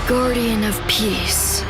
Guardian of Peace,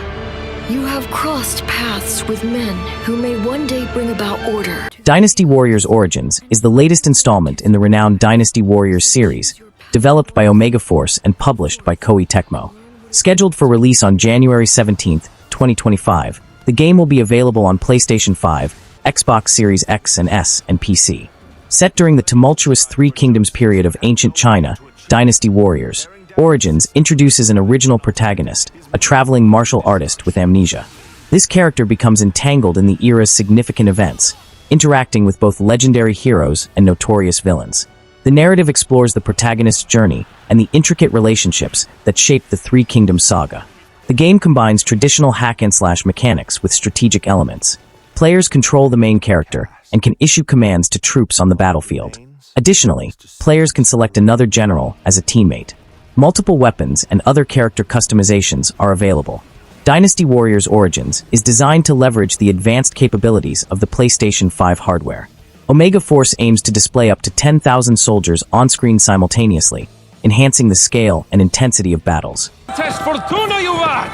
you have crossed paths with men who may one day bring about order. Dynasty Warriors Origins is the latest installment in the renowned Dynasty Warriors series, developed by Omega Force and published by Koei Tecmo. Scheduled for release on January 17, 2025, the game will be available on PlayStation 5, Xbox Series X and S, and PC. Set during the tumultuous Three Kingdoms period of ancient China, Dynasty Warriors Origins introduces an original protagonist, a traveling martial artist with amnesia. This character becomes entangled in the era's significant events, interacting with both legendary heroes and notorious villains. The narrative explores the protagonist's journey and the intricate relationships that shape the Three Kingdoms saga. The game combines traditional hack-and-slash mechanics with strategic elements. Players control the main character and can issue commands to troops on the battlefield. Additionally, players can select another general as a teammate. Multiple weapons and other character customizations are available. Dynasty Warriors Origins is designed to leverage the advanced capabilities of the PlayStation 5 hardware. Omega Force aims to display up to 10,000 soldiers on-screen simultaneously, enhancing the scale and intensity of battles. Test Fortuna, you what?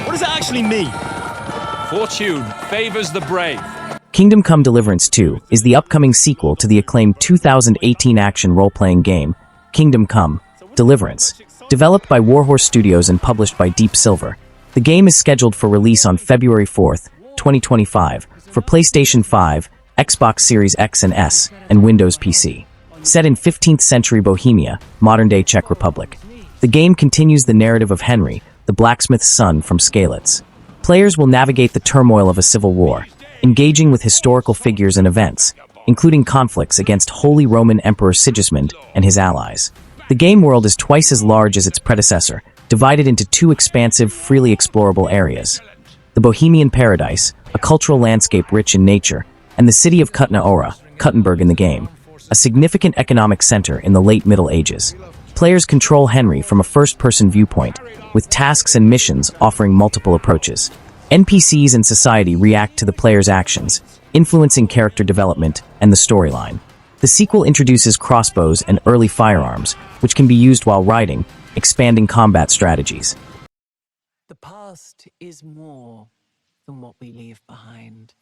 What does that actually mean? Fortune favors the brave. Kingdom Come Deliverance 2 is the upcoming sequel to the acclaimed 2018 action role-playing game, Kingdom Come Deliverance. Developed by Warhorse Studios and published by Deep Silver, the game is scheduled for release on February 4, 2025, for PlayStation 5, Xbox Series X and S, and Windows PC. Set in 15th century Bohemia, modern-day Czech Republic, the game continues the narrative of Henry, the blacksmith's son from Skalitz. Players will navigate the turmoil of a civil war, engaging with historical figures and events, including conflicts against Holy Roman Emperor Sigismund and his allies. The game world is twice as large as its predecessor, divided into two expansive, freely explorable areas: the Bohemian Paradise, a cultural landscape rich in nature, and the city of Kutna-Ora, Kuttenberg in the game, a significant economic center in the late Middle Ages. Players control Henry from a first-person viewpoint, with tasks and missions offering multiple approaches. NPCs and society react to the player's actions, influencing character development and the storyline. The sequel introduces crossbows and early firearms, which can be used while riding, expanding combat strategies. The past is more than what we leave behind.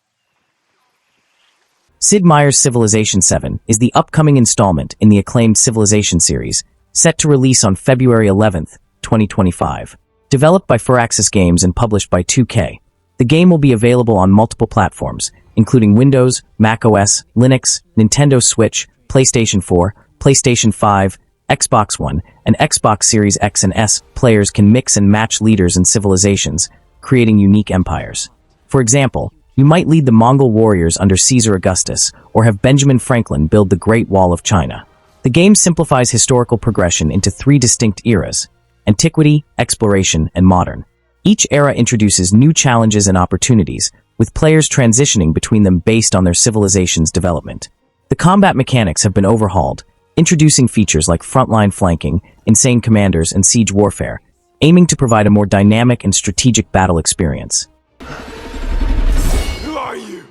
Sid Meier's Civilization 7 is the upcoming installment in the acclaimed Civilization series, set to release on February 11, 2025. Developed by Firaxis Games and published by 2K, the game will be available on multiple platforms, including Windows, macOS, Linux, Nintendo Switch, PlayStation 4, PlayStation 5, Xbox One, and Xbox Series X and S. Players can mix and match leaders and civilizations, creating unique empires. For example, you might lead the Mongol warriors under Caesar Augustus, or have Benjamin Franklin build the Great Wall of China. The game simplifies historical progression into three distinct eras: Antiquity, Exploration, and Modern. Each era introduces new challenges and opportunities, with players transitioning between them based on their civilization's development. The combat mechanics have been overhauled, introducing features like frontline flanking, insane commanders, and siege warfare, aiming to provide a more dynamic and strategic battle experience. Who are you?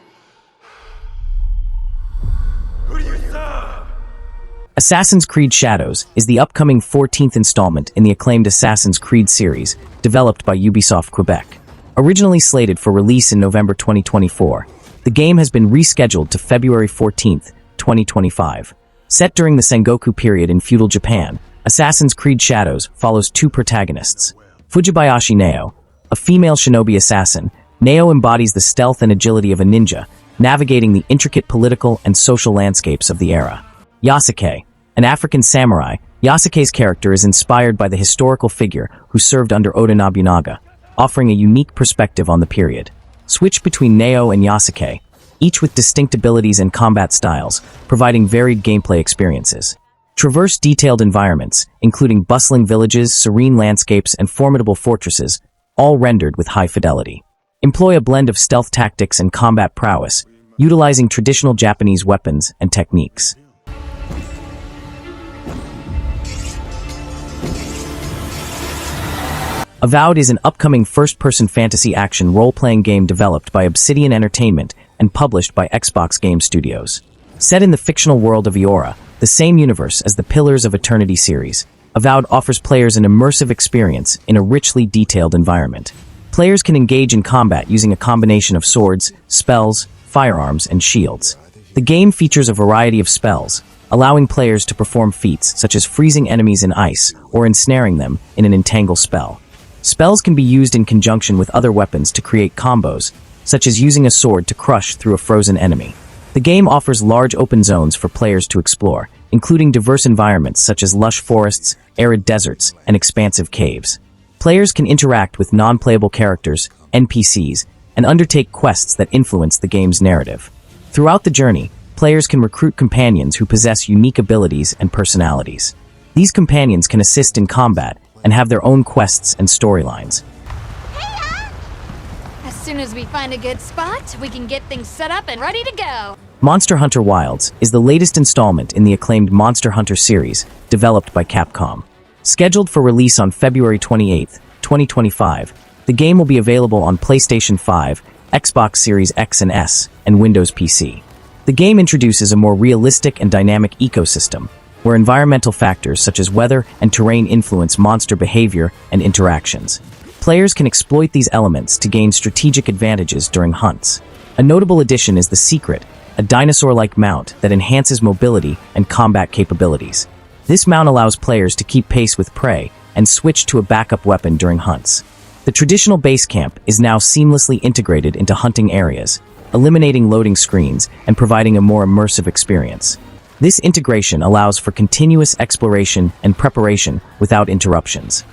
Who do you serve? Assassin's Creed Shadows is the upcoming 14th installment in the acclaimed Assassin's Creed series, developed by Ubisoft Quebec. Originally slated for release in November 2024, the game has been rescheduled to February 14, 2025. Set during the Sengoku period in feudal Japan, Assassin's Creed Shadows follows two protagonists. Fujibayashi Neo, a female shinobi assassin, Neo embodies the stealth and agility of a ninja, navigating the intricate political and social landscapes of the era. Yasuke, an African samurai, Yasuke's character is inspired by the historical figure who served under Oda Nobunaga, offering a unique perspective on the period. Switch between Neo and Yasuke, each with distinct abilities and combat styles, providing varied gameplay experiences. Traverse detailed environments, including bustling villages, serene landscapes, and formidable fortresses, all rendered with high fidelity. Employ a blend of stealth tactics and combat prowess, utilizing traditional Japanese weapons and techniques. Avowed is an upcoming first-person fantasy action role-playing game developed by Obsidian Entertainment and published by Xbox Game Studios. Set in the fictional world of Eora, the same universe as the Pillars of Eternity series, Avowed offers players an immersive experience in a richly detailed environment. Players can engage in combat using a combination of swords, spells, firearms, and shields. The game features a variety of spells, allowing players to perform feats such as freezing enemies in ice or ensnaring them in an entangle spell. Spells can be used in conjunction with other weapons to create combos, such as using a sword to crush through a frozen enemy. The game offers large open zones for players to explore, including diverse environments such as lush forests, arid deserts, and expansive caves. Players can interact with non-playable characters, NPCs, and undertake quests that influence the game's narrative. Throughout the journey, players can recruit companions who possess unique abilities and personalities. These companions can assist in combat and have their own quests and storylines. As soon as we find a good spot, we can get things set up and ready to go. Monster Hunter Wilds is the latest installment in the acclaimed Monster Hunter series, developed by Capcom. Scheduled for release on February 28, 2025, the game will be available on PlayStation 5, Xbox Series X and S, and Windows PC. The game introduces a more realistic and dynamic ecosystem, where environmental factors such as weather and terrain influence monster behavior and interactions. Players can exploit these elements to gain strategic advantages during hunts. A notable addition is the Secret, a dinosaur-like mount that enhances mobility and combat capabilities. This mount allows players to keep pace with prey and switch to a backup weapon during hunts. The traditional base camp is now seamlessly integrated into hunting areas, eliminating loading screens and providing a more immersive experience. This integration allows for continuous exploration and preparation without interruptions.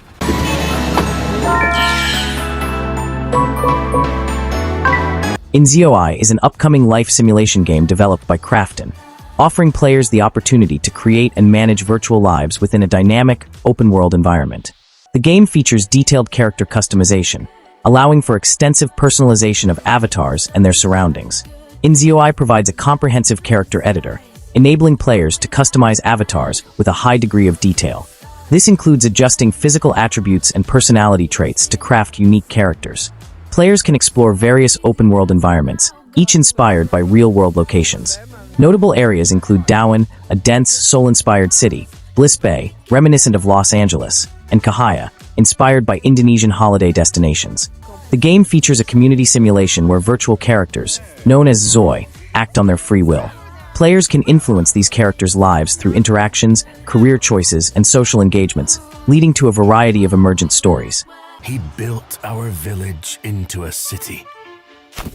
InZOI is an upcoming life simulation game developed by Krafton, offering players the opportunity to create and manage virtual lives within a dynamic, open-world environment. The game features detailed character customization, allowing for extensive personalization of avatars and their surroundings. InZOI provides a comprehensive character editor, enabling players to customize avatars with a high degree of detail. This includes adjusting physical attributes and personality traits to craft unique characters. Players can explore various open-world environments, each inspired by real-world locations. Notable areas include Dowan, a dense, soul-inspired city, Bliss Bay, reminiscent of Los Angeles, and Cahaya, inspired by Indonesian holiday destinations. The game features a community simulation where virtual characters, known as InZOI, act on their free will. Players can influence these characters' lives through interactions, career choices, and social engagements, leading to a variety of emergent stories. He built our village into a city.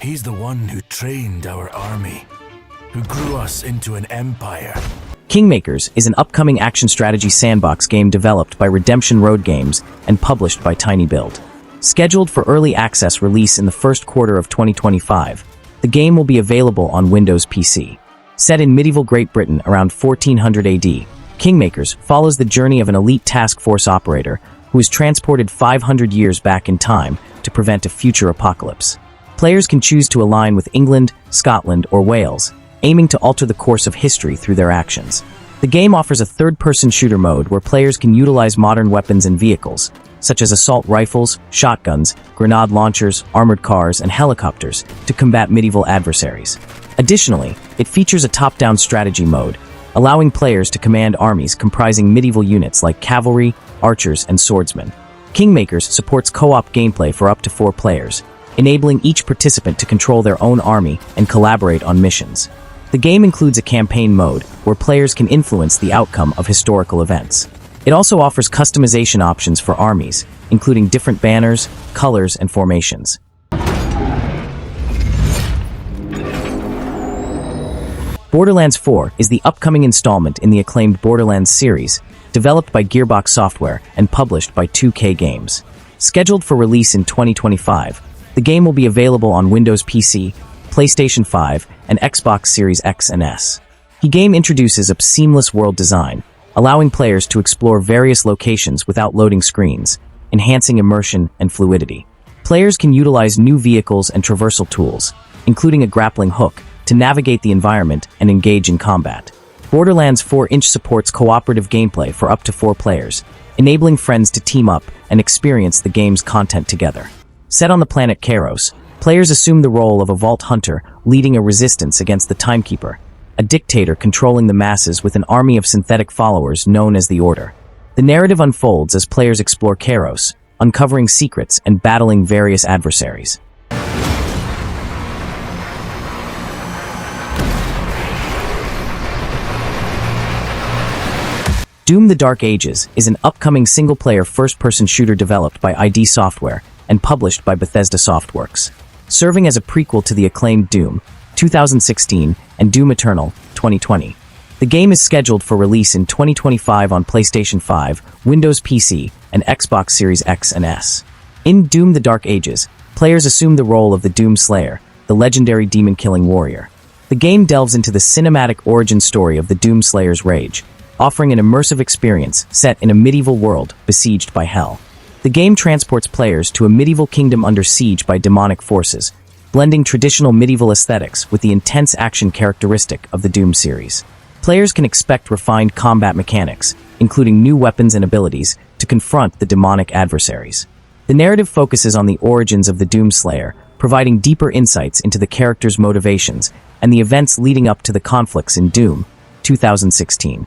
He's the one who trained our army, who grew us into an empire. Kingmakers is an upcoming action strategy sandbox game developed by Redemption Road Games and published by Tiny Build. Scheduled for early access release in the first quarter of 2025, the game will be available on Windows PC. Set in medieval Great Britain around 1400 AD, Kingmakers follows the journey of an elite task force operator who is transported 500 years back in time to prevent a future apocalypse. Players can choose to align with England, Scotland, or Wales, aiming to alter the course of history through their actions. The game offers a third-person shooter mode where players can utilize modern weapons and vehicles, such as assault rifles, shotguns, grenade launchers, armored cars, and helicopters, to combat medieval adversaries. Additionally, it features a top-down strategy mode, allowing players to command armies comprising medieval units like cavalry, archers, and swordsmen. Kingmakers supports co-op gameplay for up to 4 players, enabling each participant to control their own army and collaborate on missions. The game includes a campaign mode, where players can influence the outcome of historical events. It also offers customization options for armies, including different banners, colors, and formations. Borderlands 4 is the upcoming installment in the acclaimed Borderlands series, developed by Gearbox Software and published by 2K Games. Scheduled for release in 2025, the game will be available on Windows PC, PlayStation 5, and Xbox Series X and S. The game introduces a seamless world design, allowing players to explore various locations without loading screens, enhancing immersion and fluidity. Players can utilize new vehicles and traversal tools, including a grappling hook, to navigate the environment and engage in combat. Borderlands 4 supports cooperative gameplay for up to 4 players, enabling friends to team up and experience the game's content together. Set on the planet Kairos, players assume the role of a vault hunter leading a resistance against the Timekeeper, a dictator controlling the masses with an army of synthetic followers known as the Order. The narrative unfolds as players explore Kairos, uncovering secrets and battling various adversaries. Doom: The Dark Ages is an upcoming single-player first-person shooter developed by ID Software and published by Bethesda Softworks. Serving as a prequel to the acclaimed Doom 2016 and Doom Eternal 2020. The game is scheduled for release in 2025 on PlayStation 5, Windows PC, and Xbox Series X and S. In Doom: The Dark Ages, players assume the role of the Doom Slayer, the legendary demon-killing warrior. The game delves into the cinematic origin story of the Doom Slayer's rage, offering an immersive experience set in a medieval world besieged by hell. The game transports players to a medieval kingdom under siege by demonic forces, blending traditional medieval aesthetics with the intense action characteristic of the Doom series. Players can expect refined combat mechanics, including new weapons and abilities, to confront the demonic adversaries. The narrative focuses on the origins of the Doom Slayer, providing deeper insights into the character's motivations and the events leading up to the conflicts in Doom 2016.